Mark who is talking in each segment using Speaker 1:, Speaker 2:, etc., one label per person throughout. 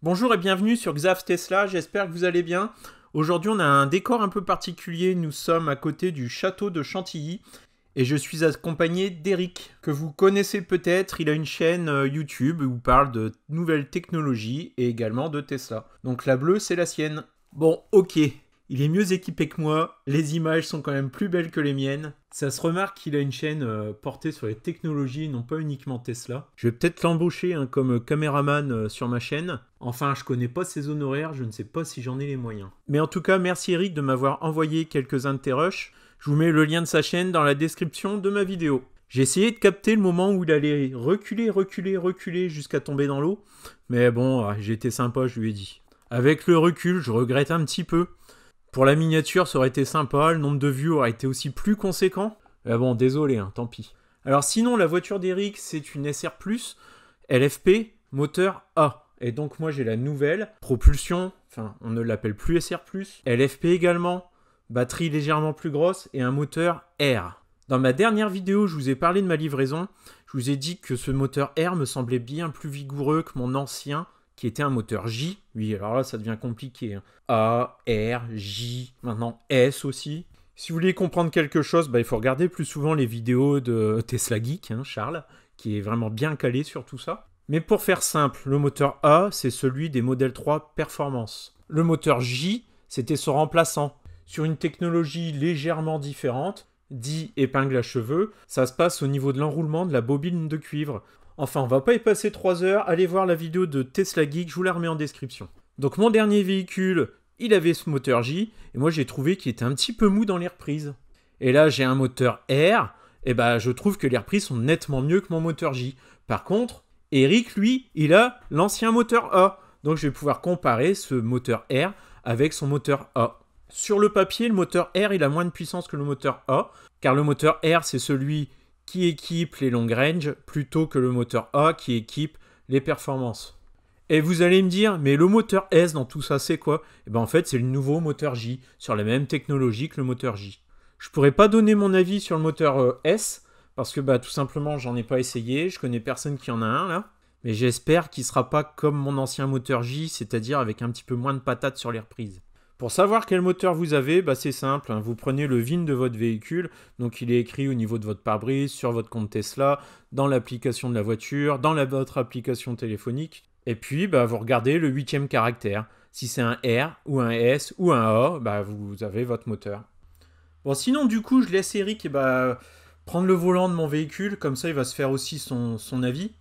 Speaker 1: Bonjour et bienvenue sur Xav Tesla, j'espère que vous allez bien. Aujourd'hui on a un décor un peu particulier, nous sommes à côté du château de Chantilly et je suis accompagné d'Eric, que vous connaissez peut-être, il a une chaîne YouTube où il parle de nouvelles technologies et également de Tesla. Donc la bleue c'est la sienne. Bon ok, il est mieux équipé que moi, les images sont quand même plus belles que les miennes. Ça se remarque qu'il a une chaîne portée sur les technologies, non pas uniquement Tesla. Je vais peut-être l'embaucher comme caméraman sur ma chaîne. Enfin, je connais pas ses honoraires, je ne sais pas si j'en ai les moyens. Mais en tout cas, merci Eric de m'avoir envoyé quelques-uns de tes rushs. Je vous mets le lien de sa chaîne dans la description de ma vidéo. J'ai essayé de capter le moment où il allait reculer jusqu'à tomber dans l'eau. Mais bon, j'ai été sympa, je lui ai dit. Avec le recul, je regrette un petit peu. Pour la miniature, ça aurait été sympa, le nombre de vues aurait été aussi plus conséquent. Mais bon, désolé, tant pis. Alors sinon, la voiture d'Eric, c'est une SR+, LFP, moteur A. Et donc moi, j'ai la nouvelle, propulsion, enfin, on ne l'appelle plus SR+, LFP également, batterie légèrement plus grosse et un moteur R. Dans ma dernière vidéo, je vous ai parlé de ma livraison. Je vous ai dit que ce moteur R me semblait bien plus vigoureux que mon ancien, qui était un moteur J. Oui, alors là, ça devient compliqué. A, R, J, maintenant S aussi. Si vous voulez comprendre quelque chose, il faut regarder plus souvent les vidéos de Tesla Geek, Charles, qui est vraiment bien calé sur tout ça. Mais pour faire simple, le moteur A, c'est celui des Model 3 Performance. Le moteur J, c'était son remplaçant. Sur une technologie légèrement différente, dit épingle à cheveux, ça se passe au niveau de l'enroulement de la bobine de cuivre. Enfin, on va pas y passer 3 heures, allez voir la vidéo de Tesla Geek, je vous la remets en description. Donc mon dernier véhicule, il avait ce moteur J, et moi j'ai trouvé qu'il était un petit peu mou dans les reprises. Et là j'ai un moteur R, et je trouve que les reprises sont nettement mieux que mon moteur J. Par contre, Eric, lui, il a l'ancien moteur A. Donc je vais pouvoir comparer ce moteur R avec son moteur A. Sur le papier, le moteur R, il a moins de puissance que le moteur A, car le moteur R, c'est celui qui équipe les long range plutôt que le moteur A qui équipe les performances. Et vous allez me dire, mais le moteur S dans tout ça, c'est quoi? En fait, c'est le nouveau moteur J, sur la même technologie que le moteur J. Je pourrais pas donner mon avis sur le moteur S, parce que tout simplement, j'en ai pas essayé, je connais personne qui en a un là. Mais j'espère qu'il sera pas comme mon ancien moteur J, c'est-à-dire avec un petit peu moins de patates sur les reprises. Pour savoir quel moteur vous avez, c'est simple, vous prenez le VIN de votre véhicule, donc il est écrit au niveau de votre pare-brise, sur votre compte Tesla, dans l'application de la voiture, dans votre application téléphonique, et puis vous regardez le 8e caractère. Si c'est un R, ou un S, ou un A, vous avez votre moteur. Bon, sinon du coup, je laisse Eric prendre le volant de mon véhicule, comme ça il va se faire aussi son avis.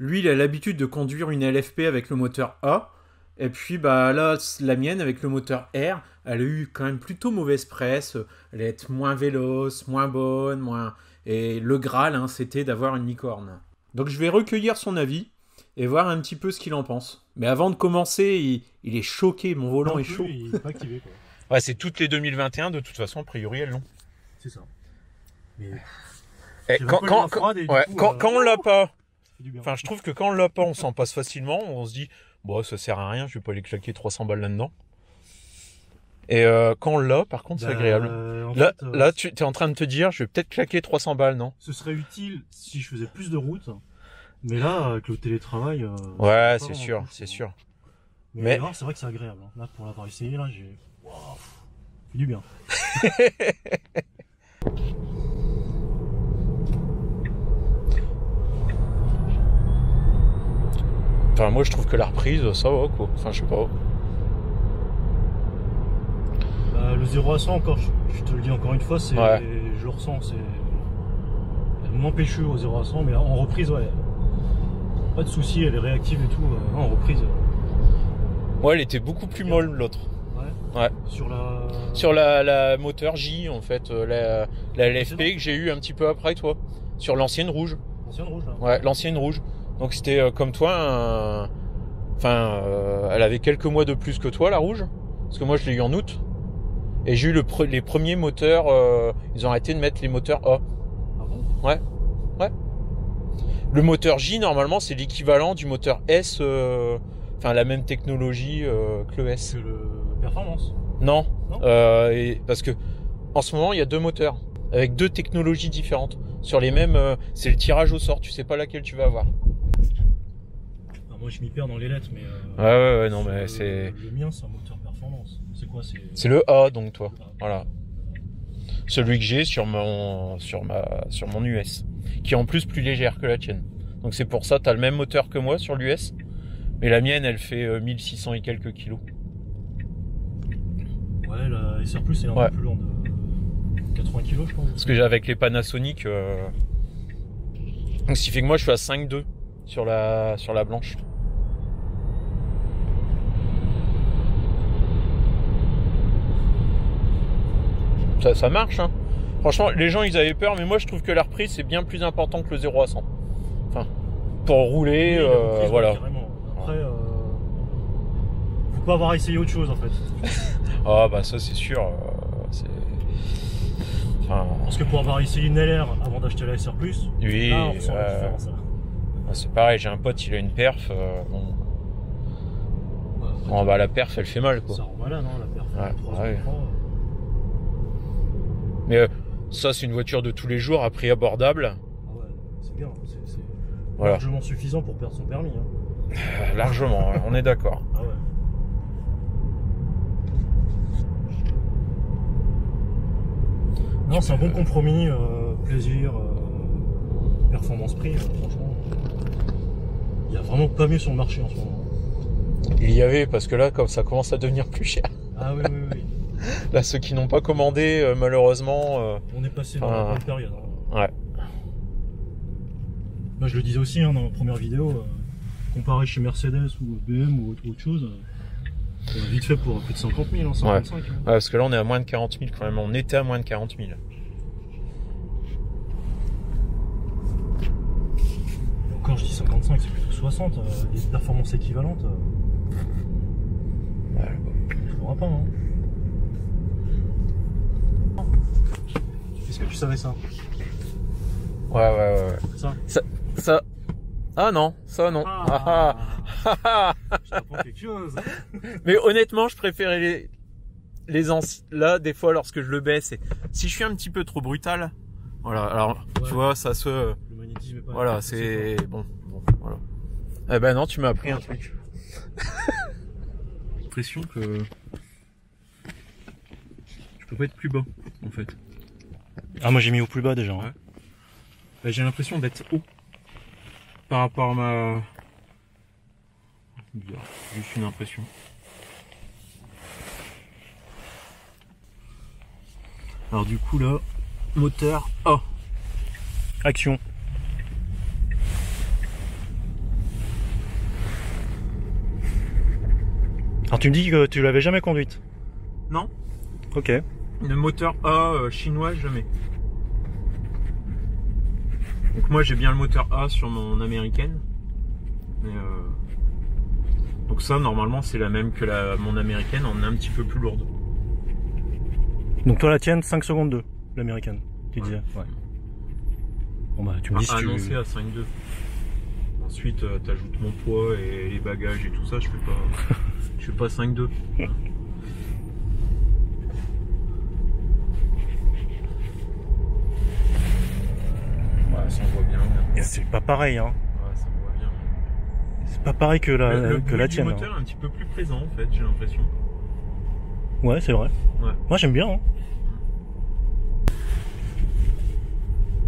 Speaker 1: Lui, il a l'habitude de conduire une LFP avec le moteur A, et puis là, la mienne avec le moteur R, elle a eu quand même plutôt mauvaise presse. Elle est être moins véloce, moins bonne, moins... Et le Graal, c'était d'avoir une licorne. Donc je vais recueillir son avis et voir un petit peu ce qu'il en pense. Mais avant de commencer, il est choqué, mon volant est chaud.
Speaker 2: Il est pas activé, quoi.
Speaker 1: Ouais, c'est toutes les 2021, de toute façon, a priori, elles l'ont.
Speaker 2: C'est ça. Mais...
Speaker 1: quand on l'a pas... Enfin, je trouve que quand on l'a pas, on s'en passe facilement. On se dit, bon, ça sert à rien, je vais pas aller claquer 300 balles là-dedans. Et quand on l'a, par contre, c'est agréable. Là, tu es en train de te dire, je vais peut-être claquer 300 balles, non?
Speaker 2: Ce serait utile si je faisais plus de route. Mais là, avec le télétravail...
Speaker 1: ouais, c'est sûr, c'est sûr.
Speaker 2: Mais là, c'est vrai que c'est agréable. Là, pour l'avoir essayé, là, j'ai... Wow, fait du bien.
Speaker 1: Enfin, moi, je trouve que la reprise, ça va, quoi. Enfin, je sais pas.
Speaker 2: Le 0 à 100, encore, je te le dis encore une fois, c'est,
Speaker 1: ouais.
Speaker 2: Je le ressens, c'est moins pécheux au 0 à 100, mais en reprise, ouais. Pas de souci, elle est réactive et tout. En reprise.
Speaker 1: Ouais, elle était beaucoup plus molle, l'autre. Ouais. Sur la moteur J, en fait, la LFP que j'ai eu un petit peu après, toi. Sur l'ancienne rouge.
Speaker 2: L'ancienne rouge, là.
Speaker 1: Ouais, l'ancienne rouge. Donc c'était comme toi, elle avait quelques mois de plus que toi, la rouge. Parce que moi, je l'ai eu en août. Et j'ai eu les premiers moteurs, ils ont arrêté de mettre les moteurs A.
Speaker 2: Ah bon?
Speaker 1: Ouais. Le moteur J, normalement, c'est l'équivalent du moteur S, la même technologie que le S.
Speaker 2: Que le Performance?
Speaker 1: Non. Parce que en ce moment, il y a 2 moteurs, avec 2 technologies différentes. Sur les mêmes, c'est le tirage au sort, tu sais pas laquelle tu vas avoir.
Speaker 2: Moi je m'y perds dans les lettres, mais.
Speaker 3: Ouais, non, mais c'est.
Speaker 2: Le mien, c'est un moteur performance. C'est quoi?
Speaker 3: C'est le A, donc toi. Voilà. Celui que j'ai sur mon US, qui est en plus plus légère que la tienne. Donc c'est pour ça, t'as le même moteur que moi sur l'US, mais la mienne, elle fait 1600 et quelques kilos.
Speaker 2: Ouais, la SR Plus, elle est un peu plus lourde. 80 kilos, je pense.
Speaker 3: Parce que avec les Panasonic, donc ce qui fait que moi, je suis à 5,2 sur la blanche. Ça marche, hein. Franchement, les gens, ils avaient peur, mais moi, je trouve que la reprise, c'est bien plus important que le 0 à 100. Enfin, pour rouler,
Speaker 2: oui, reprise,
Speaker 3: voilà.
Speaker 2: Carrément. Après, faut pas avoir essayé autre chose, en fait.
Speaker 3: Ah, bah ça, c'est sûr. Enfin...
Speaker 2: Parce que pour avoir essayé une LR avant d'acheter la SR+,
Speaker 3: oui,
Speaker 2: là, on ressent la différence.
Speaker 3: C'est pareil, j'ai un pote, il a une perf. Bon.
Speaker 2: Ouais,
Speaker 3: Bon, bah, la perf, elle fait mal, quoi.
Speaker 2: Ça rend malade, hein, la perf.
Speaker 3: Ouais. Mais ça, c'est une voiture de tous les jours à prix abordable.
Speaker 2: Ah ouais, c'est bien. C'est
Speaker 3: voilà.
Speaker 2: Largement suffisant pour perdre son permis. Hein.
Speaker 3: Largement, on est d'accord.
Speaker 2: Ah ouais. Non, c'est un bon compromis, plaisir, performance-prix, franchement. Il n'y a vraiment pas mieux sur le marché en ce moment.
Speaker 3: Il y avait, parce que là, comme ça commence à devenir plus cher.
Speaker 2: Ah oui.
Speaker 3: Là, ceux qui n'ont pas commandé, malheureusement...
Speaker 2: on est passé dans la bonne période. Hein.
Speaker 3: Ouais.
Speaker 2: Moi, je le disais aussi hein, dans ma première vidéo, comparé chez Mercedes ou BM ou autre chose, on a vite fait pour plus de 50 000, hein, 55 000.
Speaker 3: Ouais, parce que là, on est à moins de 40 000 quand même. On était à moins de 40 000.
Speaker 2: Et encore, je dis 55, c'est plutôt 60. Des performances équivalentes, on ne trouvera pas. Hein. Est-ce que tu savais ça?
Speaker 3: Ouais. Ça... Ah non, ça non.
Speaker 2: Je t'apprends quelque chose.
Speaker 3: Mais honnêtement, je préférais les anciens. Là, des fois, lorsque je le baisse, si je suis un petit peu trop brutal, voilà. Alors, tu vois, ça se.
Speaker 2: Le magnétisme est pas.
Speaker 3: Voilà, c'est bon, voilà. Eh ben non, tu m'as appris un truc. J'ai l'impression que je peux pas être plus bas, en fait.
Speaker 2: Ah, moi j'ai mis au plus bas déjà. Hein.
Speaker 3: Ouais. Bah, j'ai l'impression d'être haut par rapport à ma. Juste une impression. Alors du coup là, moteur A.
Speaker 2: Action. Alors tu me dis que tu l'avais jamais conduite?
Speaker 3: Non.
Speaker 2: Ok.
Speaker 3: Le moteur A chinois jamais. Donc moi j'ai bien le moteur A sur mon américaine. Mais donc ça normalement c'est la même que mon américaine, on est un petit peu plus lourde.
Speaker 2: Donc toi la tienne 5 secondes 2, l'américaine, tu disais. Ouais. Bon bah tu me dis si tu...
Speaker 3: Annoncé à 5,2. Ensuite t'ajoutes mon poids et les bagages et tout ça, je fais pas 5,2. Ouais, ça me voit bien.
Speaker 2: C'est pas pareil hein.
Speaker 3: Ouais, ça me voit bien.
Speaker 2: C'est pas pareil que la tienne.
Speaker 3: Le moteur est un petit peu plus présent en fait, j'ai l'impression.
Speaker 2: Ouais, c'est vrai.
Speaker 3: Ouais.
Speaker 2: Moi j'aime bien. Hein.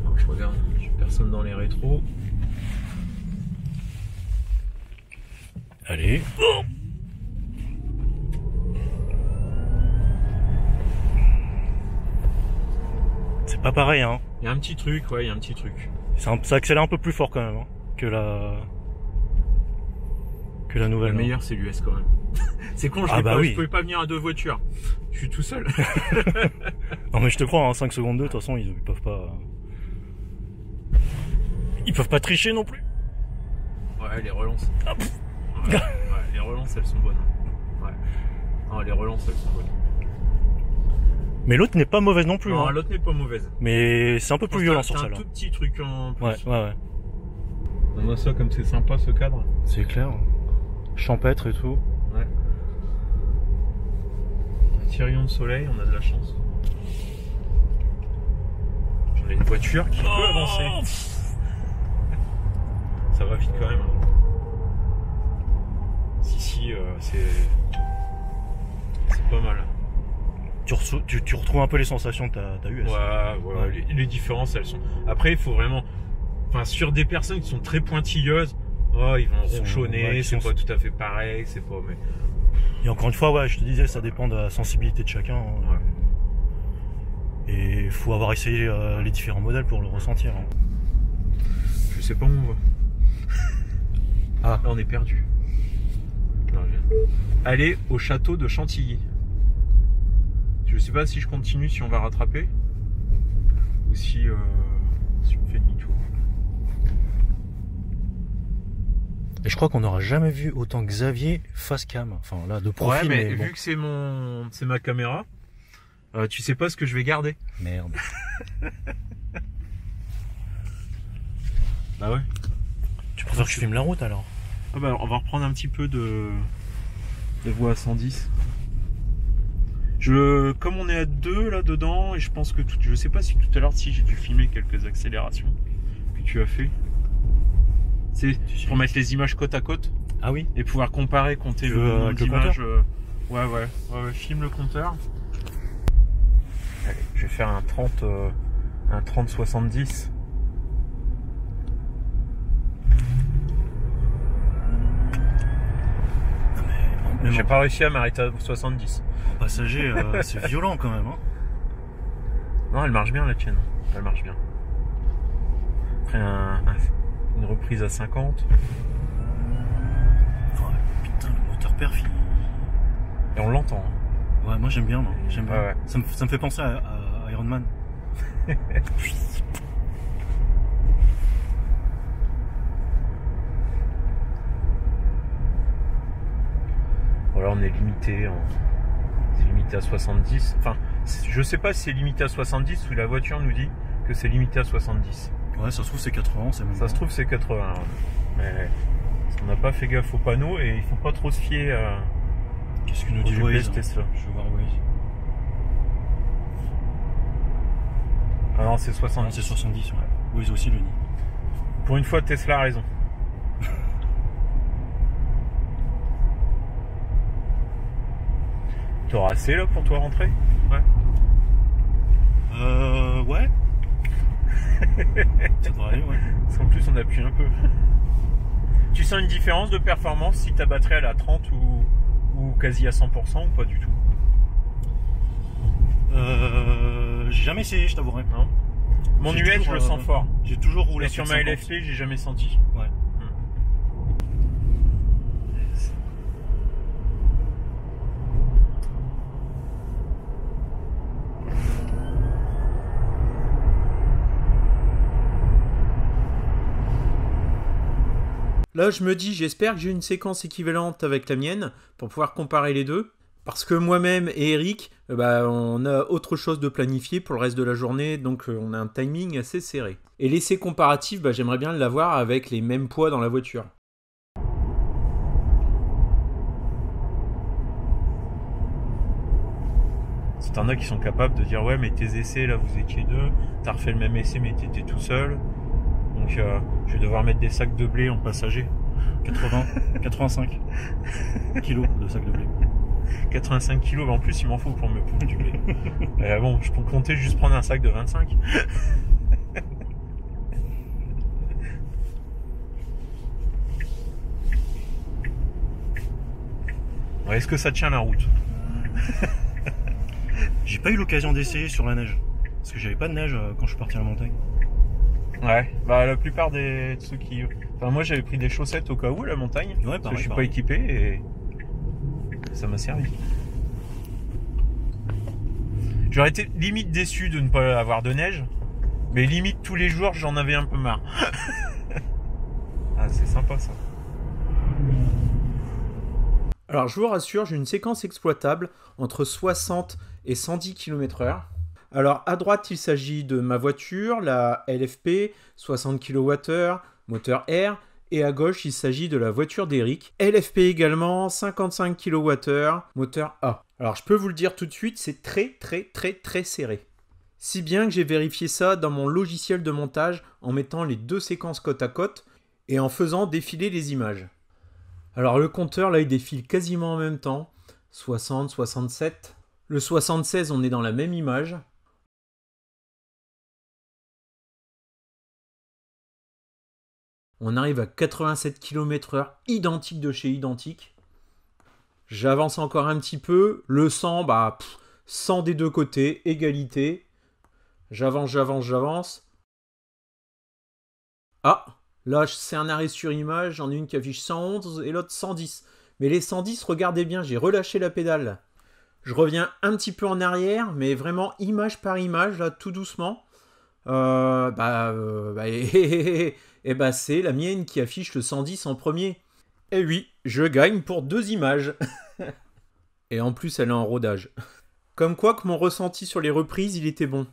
Speaker 3: Alors, je regarde, j'ai personne dans les rétros.
Speaker 2: Allez. Oh, c'est pas pareil hein.
Speaker 3: Il y a un petit truc, ouais, il y a un petit truc.
Speaker 2: Ça accélère un peu plus fort quand même hein, que la nouvelle.
Speaker 3: Le meilleur c'est l'US quand même. C'est con, je pouvais pas venir à 2 voitures. Je suis tout seul.
Speaker 2: Non mais je te crois, hein, 5 secondes 2, de toute façon ils peuvent pas. Ils peuvent pas tricher non plus.
Speaker 3: Ouais, les relances. Ouais, les relances elles sont bonnes. Ouais. Non, les relances elles sont bonnes.
Speaker 2: Mais l'autre n'est pas mauvaise non plus.
Speaker 3: Non,
Speaker 2: hein.
Speaker 3: l'autre n'est pas mauvaise.
Speaker 2: Mais c'est un peu plus violent sur
Speaker 3: ça.
Speaker 2: celle-là.
Speaker 3: Un tout petit truc en plus.
Speaker 2: Ouais.
Speaker 3: On a ça comme c'est sympa ce cadre.
Speaker 2: C'est clair. Champêtre et tout.
Speaker 3: Ouais. Un petit rayon de soleil, on a de la chance. J'en ai une voiture qui peut avancer. Ça va vite quand même. aussi, c'est pas mal.
Speaker 2: Tu retrouves un peu les sensations de ta US.
Speaker 3: Ouais. Les différences, elles sont... Après, il faut vraiment... Enfin, sur des personnes qui sont très pointilleuses, ils vont ronchonner, c'est pas tout à fait pareil, c'est pas... Mais...
Speaker 2: Et encore une fois, ouais, je te disais, ça dépend de la sensibilité de chacun. Hein. Et il faut avoir essayé les différents modèles pour le ressentir. Hein.
Speaker 3: Je sais pas où on va. Ah, là on est perdu. Allez au château de Chantilly. Je sais pas si je continue, si on va rattraper. Ou si on fait demi-tour.
Speaker 2: Et je crois qu'on n'aura jamais vu autant Xavier face cam. Enfin là, de profil.
Speaker 3: Ouais, mais
Speaker 2: bon.
Speaker 3: vu que c'est ma caméra, tu sais pas ce que je vais garder.
Speaker 2: Merde.
Speaker 3: Bah ouais.
Speaker 2: Tu préfères que je filme la route alors?
Speaker 3: Ah bah on va reprendre un petit peu de voie à 110. Comme on est à 2 là dedans, et je pense que je sais pas si tout à l'heure si j'ai dû filmer quelques accélérations que tu as fait. C'est pour mettre les images côte à côte.
Speaker 2: Ah oui.
Speaker 3: Et pouvoir comparer, compter le nombre d'images. Ouais, filme le compteur. Allez, je vais faire un 30-70. J'ai pas réussi à m'arrêter à 70.
Speaker 2: En passager, c'est violent quand même. Hein.
Speaker 3: Non, elle marche bien la tienne. Elle marche bien. Après une reprise à 50.
Speaker 2: Oh, putain, le moteur perf.
Speaker 3: Et on l'entend.
Speaker 2: Ouais, moi j'aime bien. J'aime bien.
Speaker 3: Ouais.
Speaker 2: Ça me fait penser à Iron Man.
Speaker 3: Voilà, on est limité. C'est limité à 70. Enfin, je sais pas si c'est limité à 70 ou la voiture nous dit que c'est limité à 70.
Speaker 2: Ouais, ça se trouve c'est 80, c'est même.
Speaker 3: Ça se trouve c'est 80. Mais on n'a pas fait gaffe aux panneaux et il faut pas trop se fier à.
Speaker 2: Qu'est-ce que nous dit
Speaker 3: Waze Tesla.
Speaker 2: Je vais voir Waze.
Speaker 3: Ah non, c'est 70.
Speaker 2: Ouais, c'est 70, ouais. Waze aussi le dit.
Speaker 3: Pour une fois, Tesla a raison. T'auras assez là pour toi rentrer? Ouais.
Speaker 2: Ouais. Ça devrait aller, ouais.
Speaker 3: Parce qu'en plus on appuie un peu. Tu sens une différence de performance si ta batterie elle est à 30 ou quasi à 100% ou pas du tout?
Speaker 2: J'ai jamais essayé, je t'avouerai.
Speaker 3: Non. Mon US je le sens fort.
Speaker 2: J'ai toujours roulé
Speaker 3: et sur ma LFP j'ai jamais senti.
Speaker 2: Ouais.
Speaker 1: Là, je me dis, j'espère que j'ai une séquence équivalente avec la mienne pour pouvoir comparer les deux. Parce que moi-même et Eric, on a autre chose de planifié pour le reste de la journée, donc on a un timing assez serré. Et l'essai comparatif, j'aimerais bien l'avoir avec les mêmes poids dans la voiture.
Speaker 3: C'est t'en as qui sont capables de dire ouais mais tes essais là vous étiez deux, t'as refait le même essai mais t'étais tout seul. Donc je vais devoir mettre des sacs de blé en passager.
Speaker 2: 85 kilos de sacs de blé.
Speaker 3: 85 kilos, en plus il m'en faut pour me pondre du blé. Bon, je peux compter juste prendre un sac de 25. Ouais, est-ce que ça tient la route?
Speaker 2: J'ai pas eu l'occasion d'essayer sur la neige. Parce que j'avais pas de neige quand je suis parti à la montagne.
Speaker 3: Ouais, la plupart de ceux qui... Enfin moi j'avais pris des chaussettes au cas où à la montagne.
Speaker 2: Ouais,
Speaker 3: parce que je suis pas équipé et ça m'a servi. J'aurais été limite déçu de ne pas avoir de neige. Mais limite tous les jours j'en avais un peu marre. Ah c'est sympa ça.
Speaker 1: Alors je vous rassure, j'ai une séquence exploitable entre 60 et 110 km/h. Alors à droite il s'agit de ma voiture, la LFP, 60 kWh, moteur R, et à gauche il s'agit de la voiture d'Eric, LFP également, 55 kWh, moteur A. Alors je peux vous le dire tout de suite, c'est très serré. Si bien que j'ai vérifié ça dans mon logiciel de montage en mettant les deux séquences côte à côte et en faisant défiler les images. Alors le compteur là il défile quasiment en même temps. 60, 67. Le 76 on est dans la même image. On arrive à 87 km/h, identique de chez identique. J'avance encore un petit peu. Le 100, 100 des deux côtés, égalité. J'avance, j'avance, j'avance. Ah, là c'est un arrêt sur image. J'en ai une qui affiche 111 et l'autre 110. Mais les 110, regardez bien, j'ai relâché la pédale. Je reviens un petit peu en arrière, mais vraiment image par image, là, tout doucement. C'est la mienne qui affiche le 110 en premier. Et oui, je gagne pour 2 images. Et en plus, elle est en rodage. Comme quoi que mon ressenti sur les reprises, il était bon.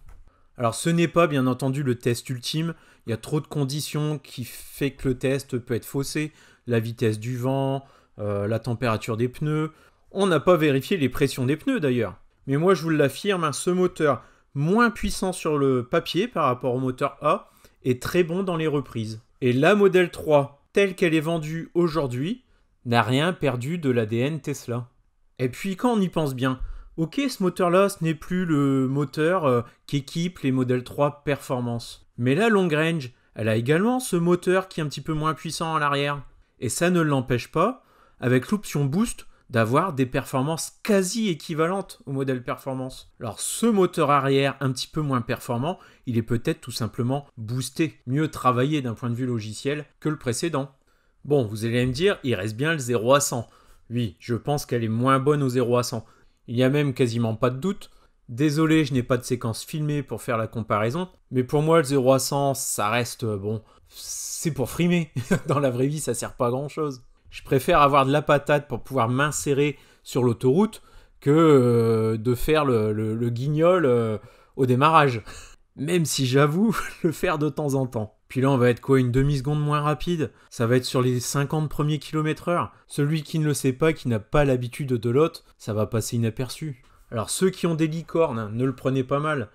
Speaker 1: Alors ce n'est pas bien entendu le test ultime. Il y a trop de conditions qui fait que le test peut être faussé. La vitesse du vent, la température des pneus. On n'a pas vérifié les pressions des pneus d'ailleurs. Mais moi je vous l'affirme, ce moteur moins puissant sur le papier par rapport au moteur A est très bon dans les reprises. Et la Model 3, telle qu'elle est vendue aujourd'hui, n'a rien perdu de l'ADN Tesla. Et puis quand on y pense bien, ok, ce moteur-là, ce n'est plus le moteur qu'équipe les Model 3 Performance. Mais la Long Range, elle a également ce moteur qui est un petit peu moins puissant à l'arrière. Et ça ne l'empêche pas, avec l'option Boost, d'avoir des performances quasi équivalentes au modèle Performance. Alors ce moteur arrière un petit peu moins performant, il est peut-être tout simplement boosté, mieux travaillé d'un point de vue logiciel que le précédent. Bon, vous allez me dire, il reste bien le 0 à 100. Oui, je pense qu'elle est moins bonne au 0 à 100. Il n'y a même quasiment pas de doute. Désolé, je n'ai pas de séquence filmée pour faire la comparaison, mais pour moi le 0 à 100, ça reste, c'est pour frimer. Dans la vraie vie, ça sert pas à grand chose. Je préfère avoir de la patate pour pouvoir m'insérer sur l'autoroute que de faire le guignol au démarrage. Même si j'avoue le faire de temps en temps. Puis là, on va être quoi, une demi-seconde moins rapide? Ça va être sur les 50 premiers km/h. Celui qui ne le sait pas, qui n'a pas l'habitude de l'autre, ça va passer inaperçu. Alors ceux qui ont des licornes, ne le prenez pas mal.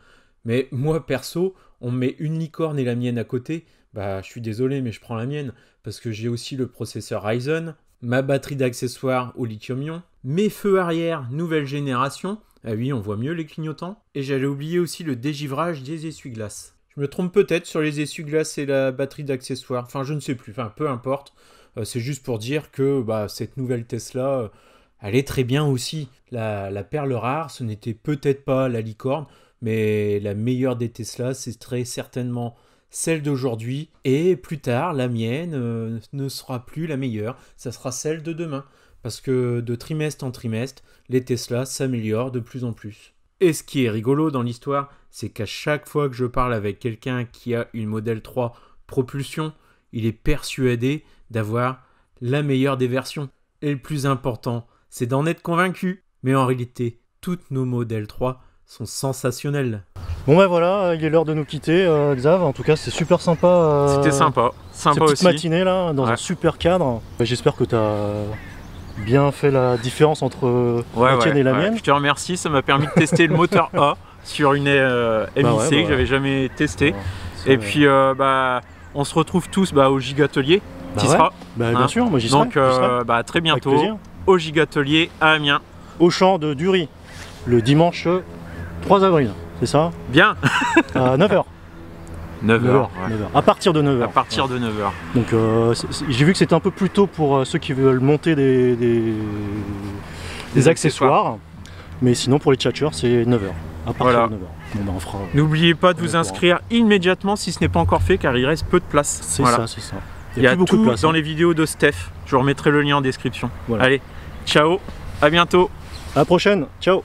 Speaker 1: Mais moi, perso, on me met une licorne et la mienne à côté. Je suis désolé, mais je prends la mienne. Parce que j'ai aussi le processeur Ryzen, ma batterie d'accessoires au lithium-ion, mes feux arrière nouvelle génération. Ah oui, on voit mieux les clignotants. Et j'allais oublier aussi le dégivrage des essuie-glaces. Je me trompe peut-être sur les essuie-glaces et la batterie d'accessoires. Enfin, je ne sais plus. Enfin, peu importe. C'est juste pour dire que cette nouvelle Tesla, elle est très bien aussi. La perle rare, ce n'était peut-être pas la licorne, mais la meilleure des Tesla, c'est très certainement celle d'aujourd'hui. Et plus tard, la mienne ne sera plus la meilleure. Ça sera celle de demain. Parce que de trimestre en trimestre, les Tesla s'améliorent de plus en plus. Et ce qui est rigolo dans l'histoire, c'est qu'à chaque fois que je parle avec quelqu'un qui a une Model 3 propulsion, il est persuadé d'avoir la meilleure des versions. Et le plus important, c'est d'en être convaincu. Mais en réalité, toutes nos Model 3 sont sensationnelles.
Speaker 2: Bon voilà, il est l'heure de nous quitter, Xav. En tout cas, c'est super sympa.
Speaker 3: C'était sympa. Sympa
Speaker 2: cette
Speaker 3: aussi.
Speaker 2: petite matinée là, dans un super cadre. J'espère que tu as bien fait la différence entre la tienne et la mienne.
Speaker 3: Je te remercie, ça m'a permis de tester le moteur A sur une MIC que j'avais jamais testé. Et puis on se retrouve tous au Gigatelier. Tu seras
Speaker 2: bien sûr, moi j'y serai.
Speaker 3: Donc très bientôt au Gigatelier à Amiens.
Speaker 2: Au champ de Dury, le dimanche 3 avril, c'est ça?
Speaker 3: Bien.
Speaker 2: À 9h.
Speaker 3: 9h.
Speaker 2: À partir de 9h.
Speaker 3: À partir de 9h.
Speaker 2: Donc j'ai vu que c'était un peu plus tôt pour ceux qui veulent monter des accessoires. Mais sinon pour les tchatcheurs c'est 9h. À partir de 9h. Bon, on fera.
Speaker 3: N'oubliez pas de vous inscrire immédiatement si ce n'est pas encore fait car il reste peu de place.
Speaker 2: C'est ça, c'est ça.
Speaker 3: Il y a tout de place, dans les vidéos de Steph. Je vous remettrai le lien en description. Allez, ciao, à bientôt.
Speaker 2: À la prochaine, ciao.